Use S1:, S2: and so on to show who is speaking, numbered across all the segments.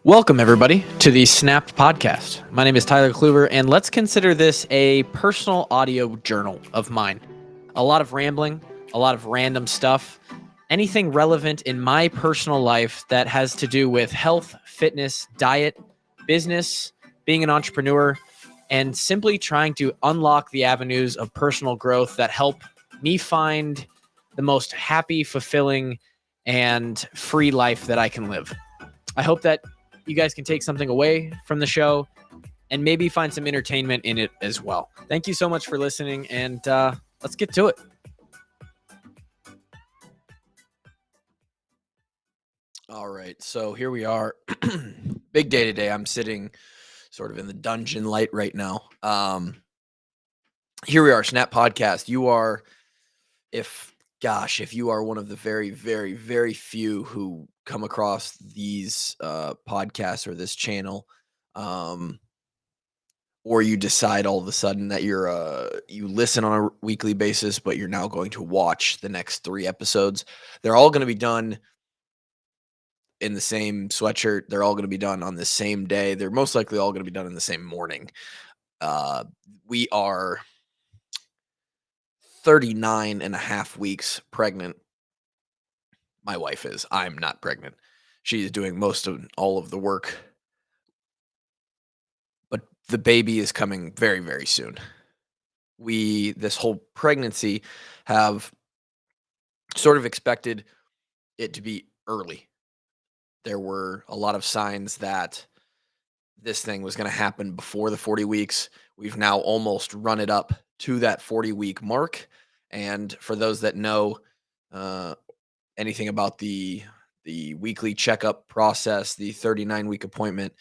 S1: Welcome, everybody, to the Snapped podcast. My name is Tyler Kluver, and let's consider this a personal audio journal of mine. A lot of rambling, a lot of random stuff, anything relevant in my personal life that has to do with health, fitness, diet, business, being an entrepreneur, and simply trying to unlock the avenues of personal growth that help me find the most happy, fulfilling, and free life that I can live. I hope that you guys can take something away from the show and maybe find some entertainment in it as well. Thank you so much for listening, and let's get to it. All right, so here we are. Big day today. I'm sitting sort of in the dungeon light right now. Here we are, Snap Podcast. You are, if you are one of the very, very, very few who come across these podcasts or this channel, um, or you decide all of a sudden that you listen on a weekly basis, but you're now going to watch the next 3 episodes. They're all gonna be done in the same sweatshirt. They're all gonna be done on the same day. They're most likely all gonna be done in the same morning. Uh, we are 39 and a half weeks pregnant. My wife is. I'm not pregnant. She is doing most of all of the work, but the baby is coming very, very soon. We this whole pregnancy have sort of expected it to be early. There were a lot of signs that this thing was going to happen before the 40 weeks. We've now almost run it up to that 40-week mark. And for those that know uh, anything about the weekly checkup process, the 39-week appointment,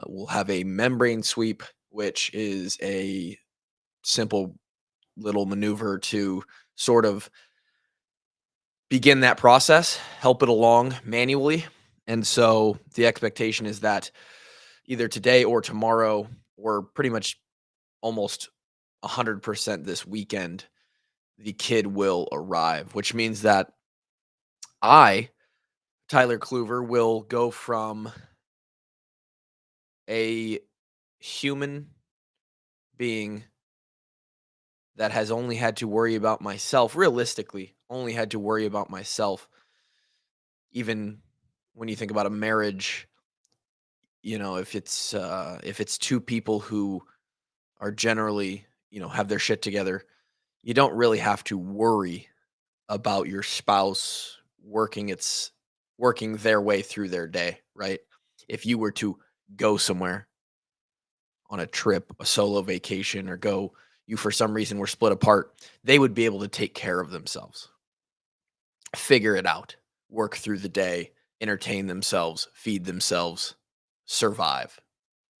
S1: we'll have a membrane sweep, which is a simple little maneuver to sort of begin that process, help it along manually. And so the expectation is that either today or tomorrow, or pretty much almost 100% this weekend, the kid will arrive, which means that I, Tyler Kluver, will go from a human being that has only had to worry about myself, realistically, only had to worry about myself, even when you think about a marriage. If it's two people who are generally, have their shit together, you don't really have to worry about your spouse working their way through their day, right? If you were to go somewhere on a trip, a solo vacation, or you for some reason were split apart, they would be able to take care of themselves, figure it out, work through the day, entertain themselves, feed themselves, survive.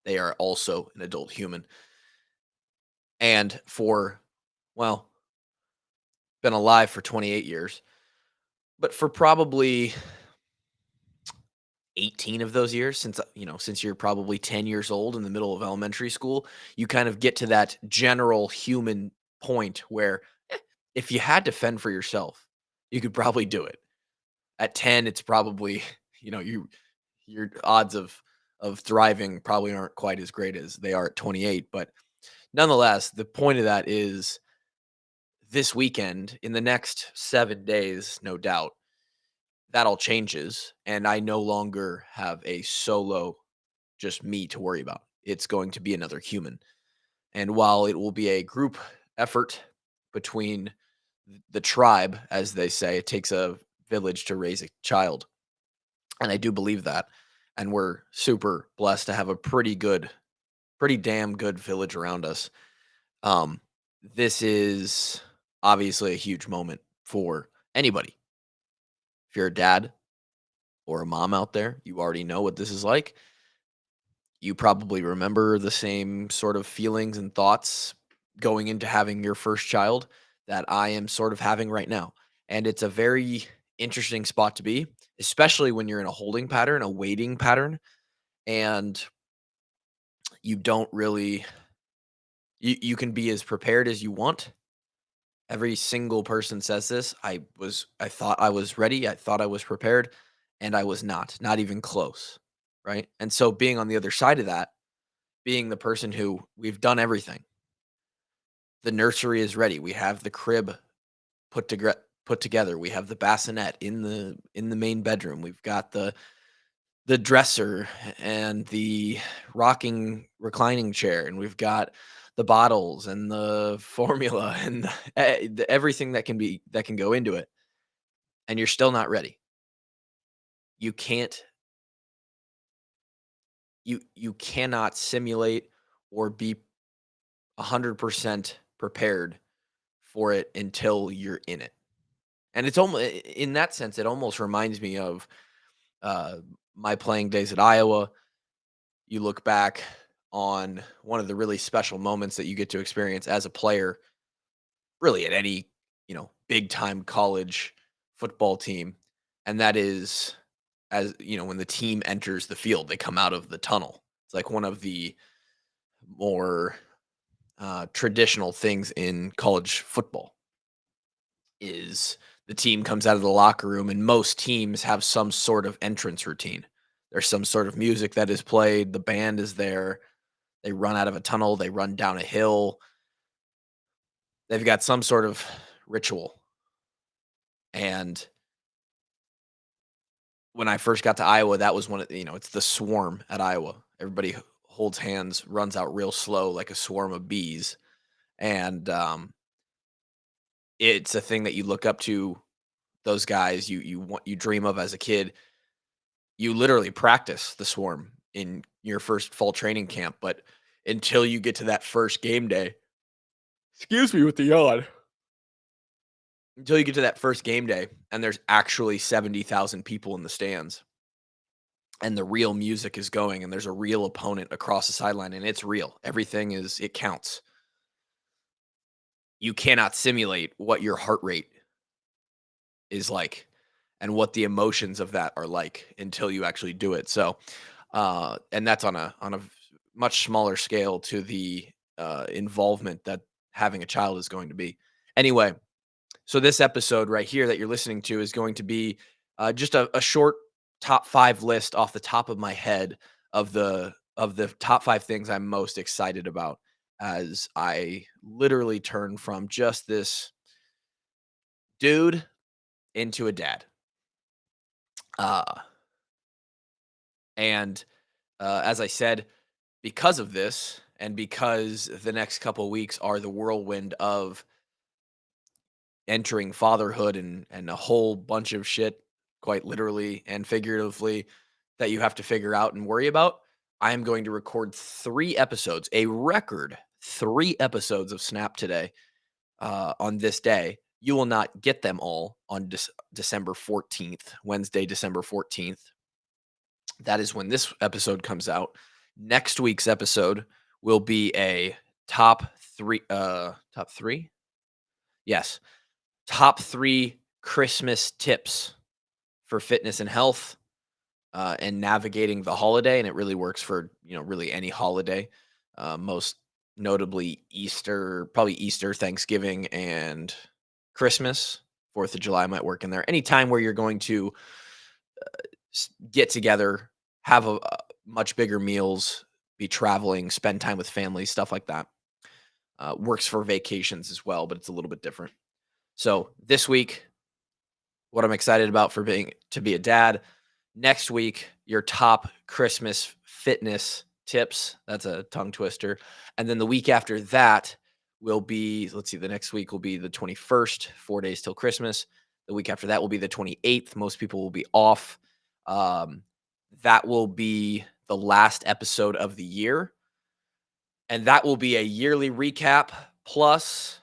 S1: They are also an adult human. And well, been alive for 28 years, but for probably 18 of those years, since you're probably 10 years old in the middle of elementary school, you kind of get to that general human point where if you had to fend for yourself, you could probably do it. At 10, it's probably, you know, you your odds of thriving probably aren't quite as great as they are at 28, but nonetheless, the point of that is this weekend, in the next 7 days, no doubt, that all changes, and I no longer have a solo, just me to worry about. It's going to be another human. And while it will be a group effort between the tribe, as they say, it takes a village to raise a child. And I do believe that. And we're super blessed to have a pretty damn good village around us. Um, this is obviously a huge moment for anybody. If you're a dad or a mom out there, you already know what this is like. You probably remember the same sort of feelings and thoughts going into having your first child that I am sort of having right now. And it's a very interesting spot to be, especially when you're in a holding pattern, a waiting pattern, and you don't really you can be as prepared as you want. Every single person says this. I thought I was ready, I thought I was prepared, and I was not even close. right? And so being on the other side of that, being the person who we've done everything. The nursery is ready. We have the crib put together. We have the bassinet in the main bedroom. We've got the dresser and the rocking reclining chair, and we've got the bottles and the formula and everything that can go into it, and you're still not ready. You can't you cannot simulate or be 100% prepared for it until you're in it. And it's almost in that sense, it almost reminds me of uh, my playing days at Iowa. You look back on one of the really special moments that you get to experience as a player, really at any, big time college football team. And that is, as when the team enters the field, they come out of the tunnel. It's like one of the more traditional things in college football is the team comes out of the locker room, and most teams have some sort of entrance routine. There's some sort of music that is played, the band is there, they run out of a tunnel, they run down a hill, they've got some sort of ritual. And when I first got to Iowa, that was it's the swarm at Iowa. Everybody holds hands, runs out real slow like a swarm of bees. And it's a thing that you look up to those guys you dream of as a kid. You literally practice the swarm in your first fall training camp, but until you get to that first game day, excuse me with the yawn. Until you get to that first game day and there's actually 70,000 people in the stands and the real music is going and there's a real opponent across the sideline and it's real. Everything it counts. You cannot simulate what your heart rate is like and what the emotions of that are like until you actually do it. So, and that's on a much smaller scale to the involvement that having a child is going to be. Anyway, so this episode right here that you're listening to is going to be just a short top five list off the top of my head of the top five things I'm most excited about as I literally turn from just this dude into a dad. Uh, and as I said, because of this, and because the next couple weeks are the whirlwind of entering fatherhood and a whole bunch of shit, quite literally and figuratively, that you have to figure out and worry about, I am going to record 3 episodes, a record 3 episodes of Snap today on this day. You will not get them all on December 14th, Wednesday, December 14th. That is when this episode comes out. Next week's episode will be a top 3? Yes. Top 3 Christmas tips for fitness and health, and navigating the holiday, and it really works for, really any holiday, most notably Easter, probably Easter, Thanksgiving, and Christmas. 4th of July might work in there. Any time where you're going to get together, have a much bigger meals, be traveling, spend time with family, stuff like that. Works for vacations as well, but it's a little bit different. So this week, what I'm excited about for being to be a dad. Next week, your top Christmas fitness tips. That's a tongue twister. And then the week after that will be, let's see, the next week will be the 21st, 4 days till Christmas. The week after that will be the 28th. Most people will be off. Um, that will be the last episode of the year. And that will be a yearly recap plus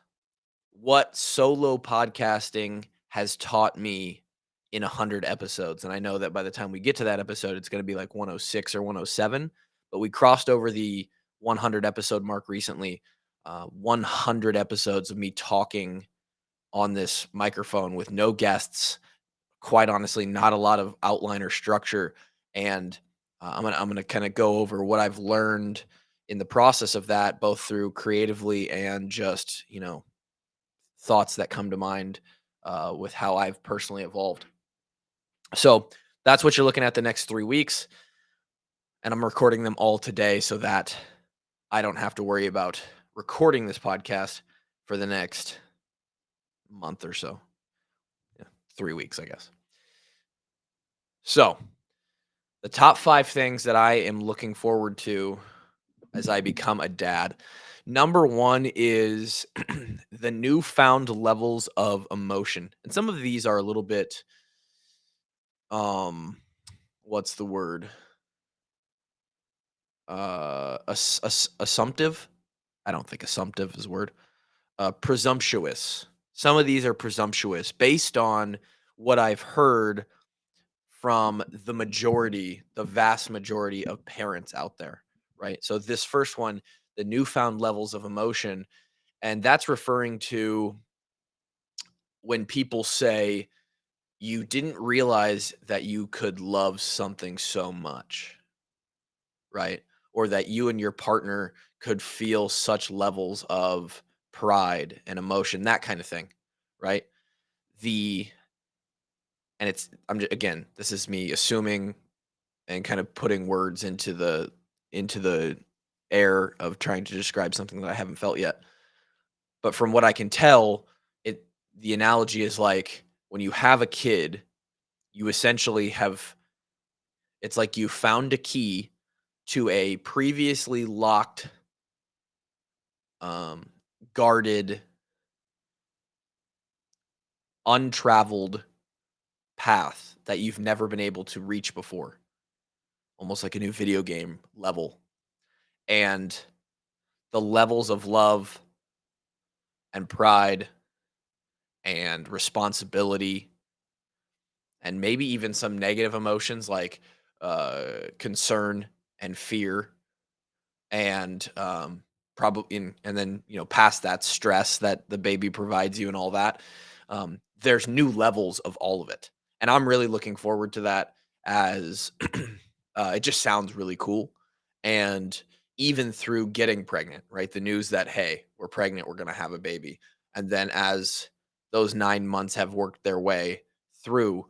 S1: what solo podcasting has taught me in 100 episodes. And I know that by the time we get to that episode, it's going to be like 106 or 107. But we crossed over the 100 episode mark recently. 100 episodes of me talking on this microphone with no guests. Quite honestly, not a lot of outline or structure. And I'm gonna kind of go over what I've learned in the process of that, both through creatively and just thoughts that come to mind with how I've personally evolved. So that's what you're looking at the next 3 weeks. and I'm recording them all today so that I don't have to worry about recording this podcast for the next month or so. Yeah, 3 weeks, I guess. So, the top 5 things that I am looking forward to as I become a dad. Number 1 is the newfound levels of emotion. And some of these are a little bit, um, what's the word? Assumptive? I don't think assumptive is a word. Presumptuous. Some of these are presumptuous based on what I've heard from the vast majority of parents out there, right? So this first one, the newfound levels of emotion, and that's referring to when people say you didn't realize that you could love something so much, right? Or that you and your partner could feel such levels of pride and emotion, that kind of thing, right? The and it's again, this is me assuming and kind of putting words into the air of trying to describe something that I haven't felt yet. But from what I can tell, it the analogy is like when you have a kid, you essentially have it's like you found a key to a previously locked, um, guarded, untraveled path that you've never been able to reach before, almost like a new video game level. And the levels of love and pride and responsibility and maybe even some negative emotions like concern and fear and probably and then past that stress that the baby provides you and all that. There's new levels of all of it, and I'm really looking forward to that. As it just sounds really cool. And even through getting pregnant, right, the news that, hey, we're pregnant, we're going to have a baby, and then as those 9 months have worked their way through,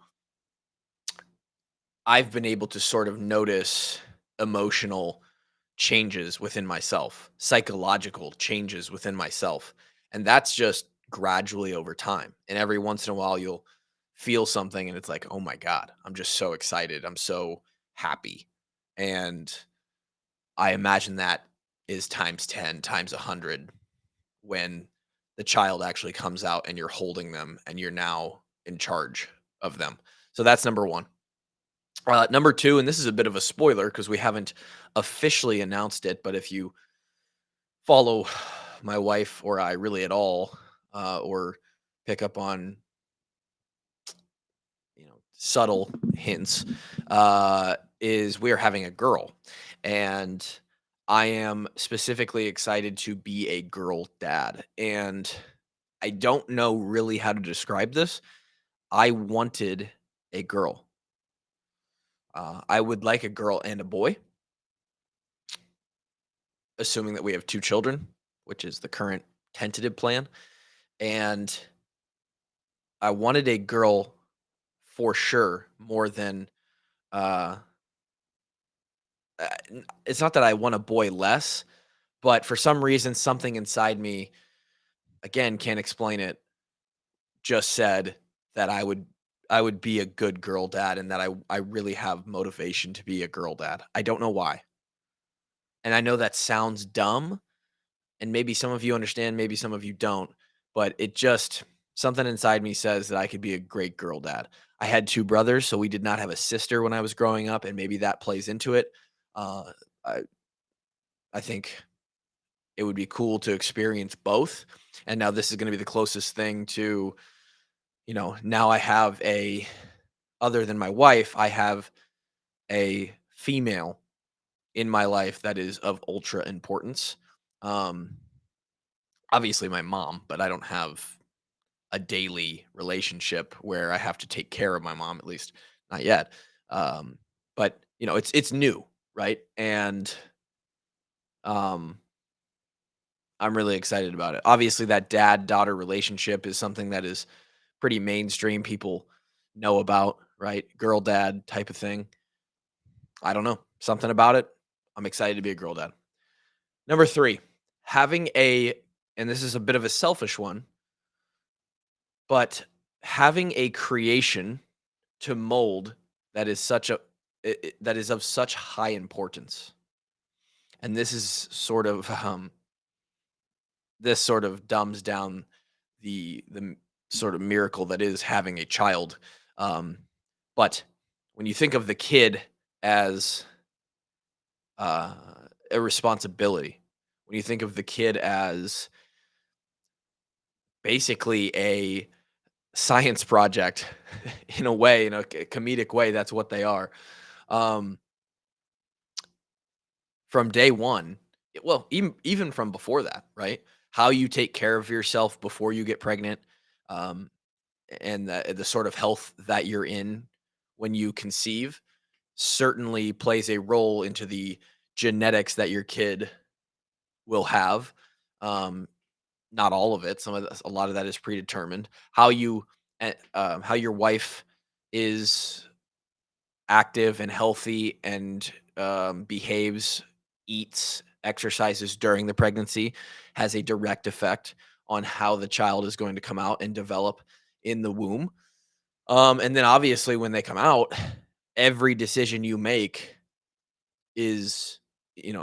S1: I've been able to sort of notice emotional changes within myself, psychological changes within myself. And that's just gradually over time. And every once in a while, you'll feel something and it's like, oh my God, I'm just so excited. I'm so happy. And I imagine that is times 10, times 100 when the child actually comes out and you're holding them and you're now in charge of them. So that's number one. Number two, and this is a bit of a spoiler because we haven't officially announced it, but if you follow my wife or I really at all, or pick up on subtle hints, is we're having a girl, and I am specifically excited to be a girl dad, and I don't know really how to describe this. I wanted a girl. I would like a girl and a boy, assuming that we have 2 children, which is the current tentative plan, and I wanted a girl for sure more than, uh, it's not that I want a boy less, but for some reason, something inside me, again, can't explain it, just said that I would be a good girl dad and that I really have motivation to be a girl dad. I don't know why, and I know that sounds dumb, and maybe some of you understand, maybe some of you don't, but it just something inside me says that I could be a great girl dad. I had 2 brothers, so we did not have a sister when I was growing up, and maybe that plays into it. Uh, I I think it would be cool to experience both, and now this is gonna be the closest thing to, now I have a other than my wife, I have a female in my life that is of ultra importance. Um, Obviously my mom, but I don't have a daily relationship where I have to take care of my mom, at least not yet. Um, but it's new, right? And um, I'm really excited about it. Obviously, that dad daughter relationship is something that is pretty mainstream. People know about, right? Girl dad type of thing. I don't know. Something about it. I'm excited to be a girl dad. Number 3, having a and this is a bit of a selfish one, but having a creation to mold that is such a that is of such high importance. And this is sort of this sort of dumbs down sort of miracle that is having a child. Um, but when you think of the kid as uh, a responsibility, when you think of the kid as basically a science project in a way, in a comedic way, that's what they are. Um, from day one, well, even from before that, right? How you take care of yourself before you get pregnant, um, and the sort of health that you're in when you conceive certainly plays a role into the genetics that your kid will have. Um, Not all of it. A lot of that is predetermined. How your wife is active and healthy and behaves, eats, exercises during the pregnancy has a direct effect on how the child is going to come out and develop in the womb. And then obviously when they come out, every decision you make is,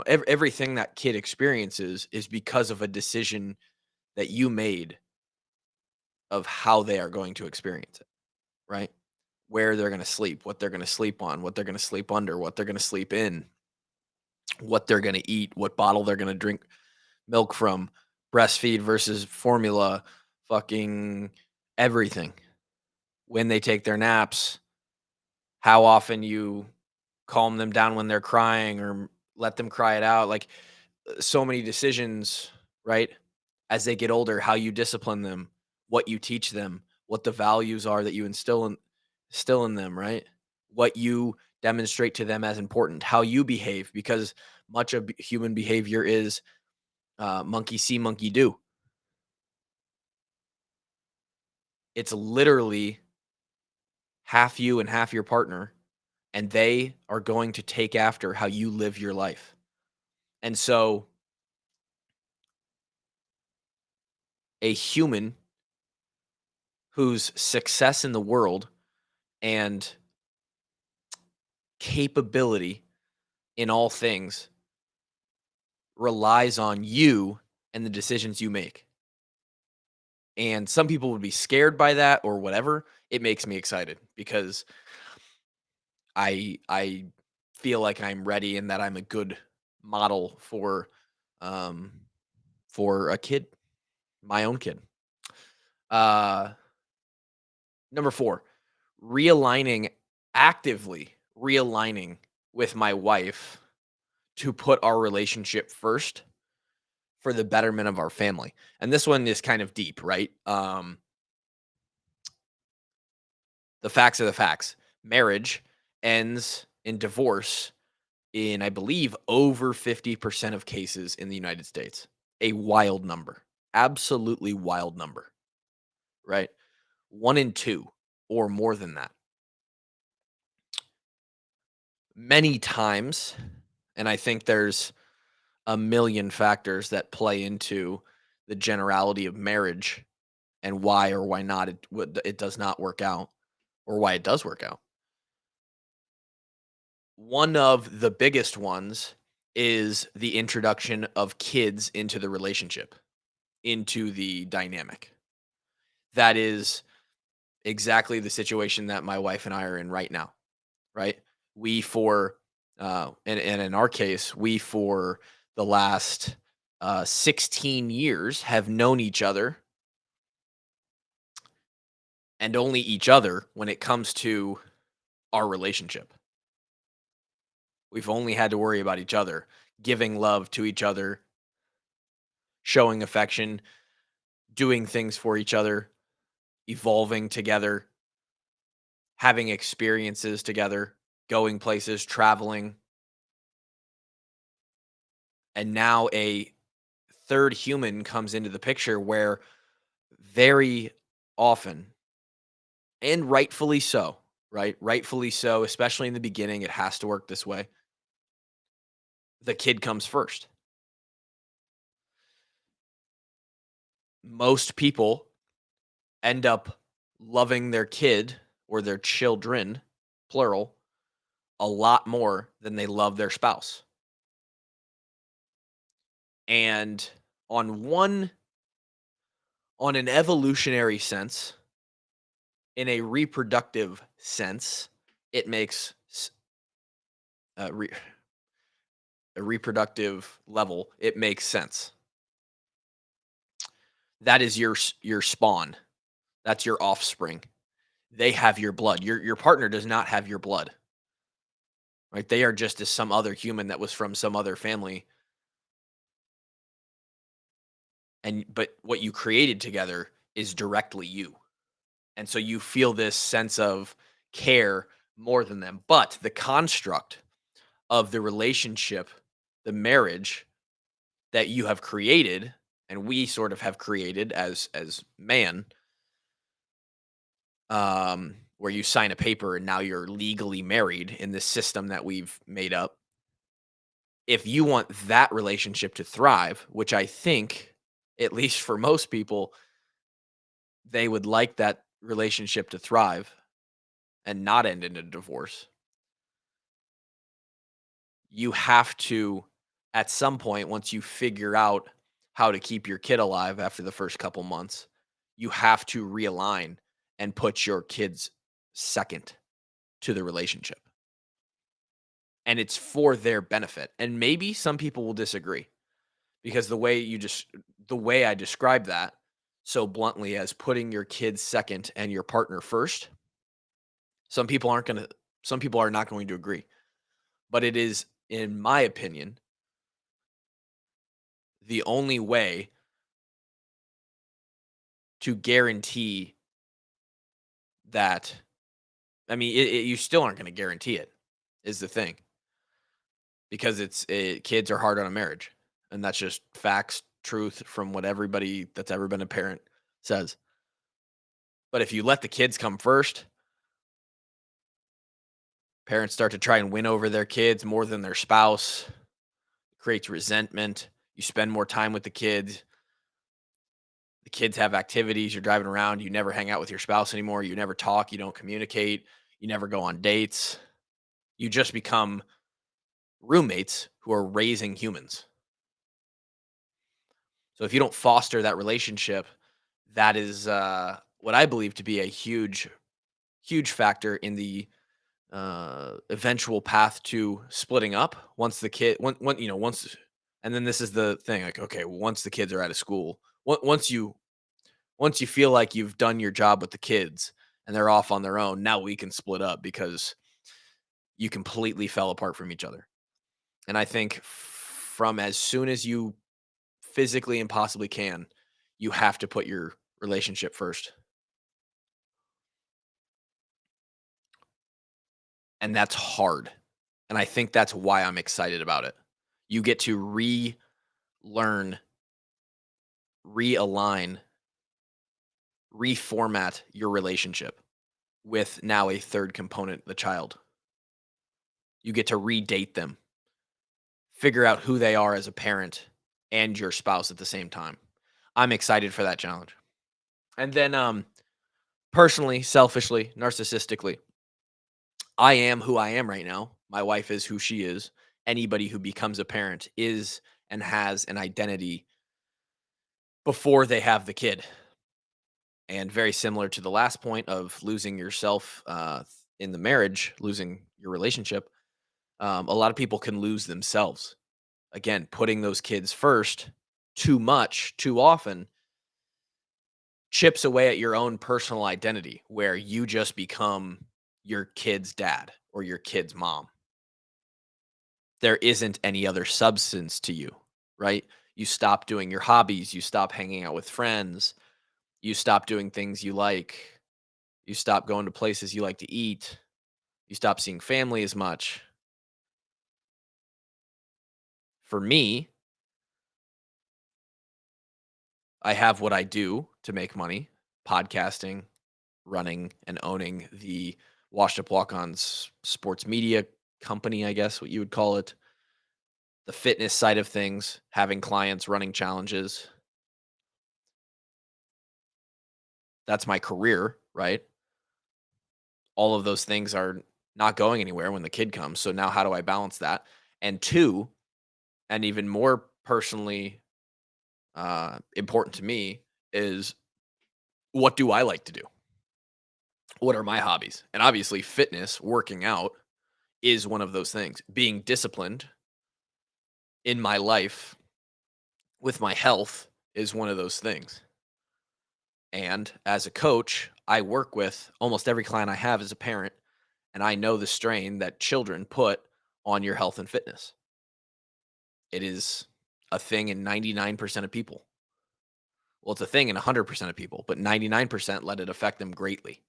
S1: everything that kid experiences is because of a decision that you made of how they are going to experience it, right? Where they're going to sleep, what they're going to sleep on, what they're going to sleep under, what they're going to sleep in, what they're going to eat, what bottle they're going to drink milk from, breastfeed versus formula, fucking everything. When they take their naps, how often you calm them down when they're crying or let them cry it out. Like so many decisions, right? As they get older, how you discipline them, what you teach them, what the values are that you instill in them, right? What you demonstrate to them as important, how you behave, because much of human behavior is monkey see, monkey do. It's literally half you and half your partner, and they are going to take after how you live your life. And so, a human whose success in the world and capability in all things relies on you and the decisions you make. And some people would be scared by that or whatever. It makes me excited because I feel like I'm ready and that I'm a good model um for a kid, my own kid. Uh Number 4, realigning actively realigning with my wife to put our relationship first for the betterment of our family. And this one is kind of deep, right? The facts are the facts. Marriage ends in divorce in, I believe, over 50% of cases in the United States. A wild number. Absolutely wild number, right? 1 in 2 or more than that. Many times, and I think there's a million factors that play into the generality of marriage and why or why not it does not work out or why it does work out. One of the biggest ones is the introduction of kids into the relationship, into the dynamic. That is exactly the situation that my wife and I are in right now, right? We for and in our case, we for the last 16 years have known each other and only each other when it comes to our relationship. We've only had to worry about each other, giving love to each other, showing affection, doing things for each other, evolving together, having experiences together, going places, traveling. And now a third human comes into the picture where very often, and rightfully so, right? Rightfully so, especially in the beginning, it has to work this way. the kid comes first. Most people end up loving their kid or their children, plural, a lot more than they love their spouse. And on one on an evolutionary sense, in a reproductive sense, it makes uh, re- a reproductive level, it makes sense. That is your spawn. That's your offspring. They have your blood. Your partner does not have your blood. Right? They are just as some other human that was from some other family. And but what you created together is directly you. And so you feel this sense of care more than them. But the construct of the relationship, the marriage that you have created and we sort of have created as man, where you sign a paper and now you're legally married in this system that we've made up. If you want that relationship to thrive, which I think, at least for most people, they would like that relationship to thrive and not end in a divorce, you have to, at some point, once you figure out how to keep your kid alive after the first couple months, you have to realign and put your kids second to the relationship. And it's for their benefit. And maybe some people will disagree because the way I describe that so bluntly as putting your kids second and your partner first, some people aren't going to some people are not going to agree. But it is, in my opinion, the only way to guarantee that. I mean, you still aren't going to guarantee it, is the thing, because kids are hard on a marriage, and that's just facts, truth from what everybody that's ever been a parent says. But if you let the kids come first, parents start to try and win over their kids more than their spouse, creates resentment. You spend more time with the kids. The kids have activities. You're driving around. You never hang out with your spouse anymore. You never talk. You don't communicate. You never go on dates. You just become roommates who are raising humans. So if you don't foster that relationship, that is what I believe to be a huge factor in the eventual path to splitting up once the kid, once, and then this is the thing, like, okay, once the kids are out of school, once you feel like you've done your job with the kids and they're off on their own, now we can split up because you completely fell apart from each other. And I think from as soon as you physically and possibly can, you have to put your relationship first. And that's hard. And I think that's why I'm excited about it. You get to relearn, realign, reformat your relationship with now a third component, the child. You get to redate them, figure out who they are as a parent and your spouse at the same time. I'm excited for that challenge. And then personally, selfishly, narcissistically, I am who I am right now. My wife is who she is. Anybody who becomes a parent is and has an identity before they have the kid. And very similar to the last point of losing yourself in the marriage, losing your relationship, a lot of people can lose themselves. Again, putting those kids first too much, too often chips away at your own personal identity where you just become your kid's dad or your kid's mom. There isn't any other substance to you, right? You stop doing your hobbies, you stop hanging out with friends, you stop doing things you like, you stop going to places you like to eat, you stop seeing family as much. For me, I have what I do to make money, podcasting, running, and owning the Washed Up Walk Ons sports media company, I guess what you would call it. the fitness side of things, having clients, running challenges. That's my career, right? All of those things are not going anywhere when the kid comes. So now how do I balance that? And two, and even more personally important to me is what do I like to do? What are my hobbies? And obviously, fitness, working out is one of those things. Being disciplined in my life with my health is one of those things. And as a coach, I work with almost every client I have as a parent, and I know the strain that children put on your health and fitness. It is a thing in 99% of people. Well, it's a thing in 100% of people, but 99% let it affect them greatly.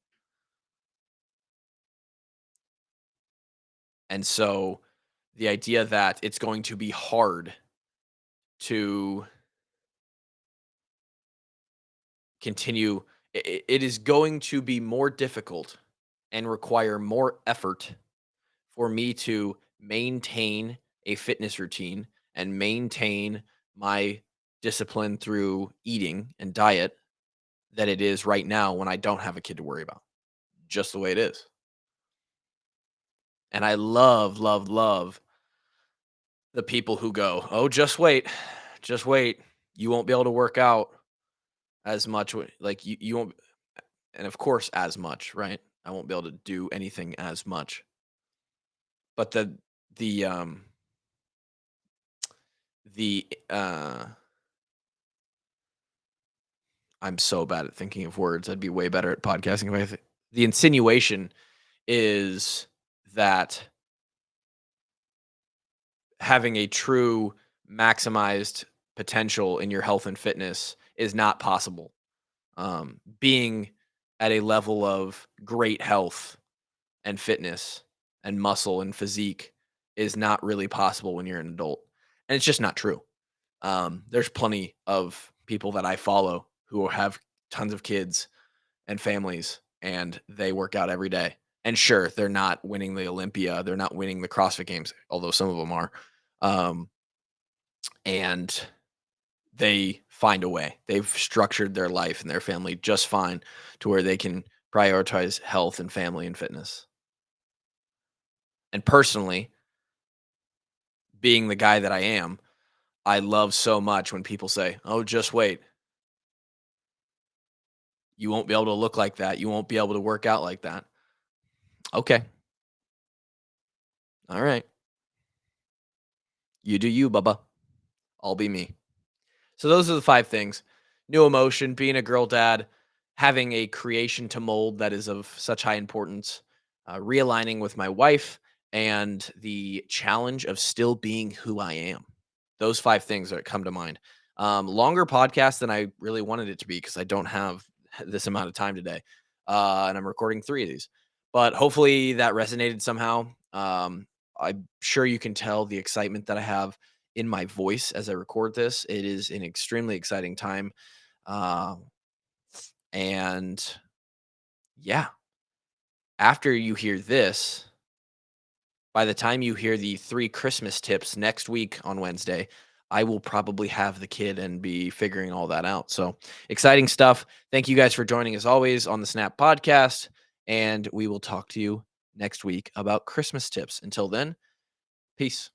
S1: And so the idea that it's going to be hard to continue, it is going to be more difficult and require more effort for me to maintain a fitness routine and maintain my discipline through eating and diet that it is right now when I don't have a kid to worry about. Just the way it is. And I love, love, love the people who go, "Oh, just wait. Just wait. You won't be able to work out as much like you won't." And of course as much, right? I won't be able to do anything as much. But the the I'm so bad at thinking of words. I'd be way better at podcasting if the insinuation is that having a true maximized potential in your health and fitness is not possible. Being at a level of great health and fitness and muscle and physique is not really possible when you're an adult. And it's just not true. There's plenty of people that I follow who have tons of kids and families and they work out every day. And sure, they're not winning the Olympia, they're not winning the CrossFit games, although some of them are. Um, and they find a way. They've structured their life and their family just fine to where they can prioritize health and family and fitness. And personally, being the guy that I am, I love so much when people say, "Oh, just wait. You won't be able to look like that. You won't be able to work out like that." Okay. All right. You do you, Bubba. I'll be me. So those are the 5 things. New emotion, being a girl dad, having a creation to mold that is of such high importance, realigning with my wife, and the challenge of still being who I am. Those 5 things that come to mind. Longer podcast than I really wanted it to be because I don't have this amount of time today, and I'm recording 3 of these. But hopefully that resonated somehow. I'm sure you can tell the excitement that I have in my voice as I record this. It is an extremely exciting time. Uh, and yeah, after you hear this, by the time you hear the 3 Christmas tips next week on Wednesday, I will probably have the kid and be figuring all that out. So exciting stuff. Thank you guys for joining as always on the Snap podcast. And we will talk to you next week about Christmas tips. Until then, peace.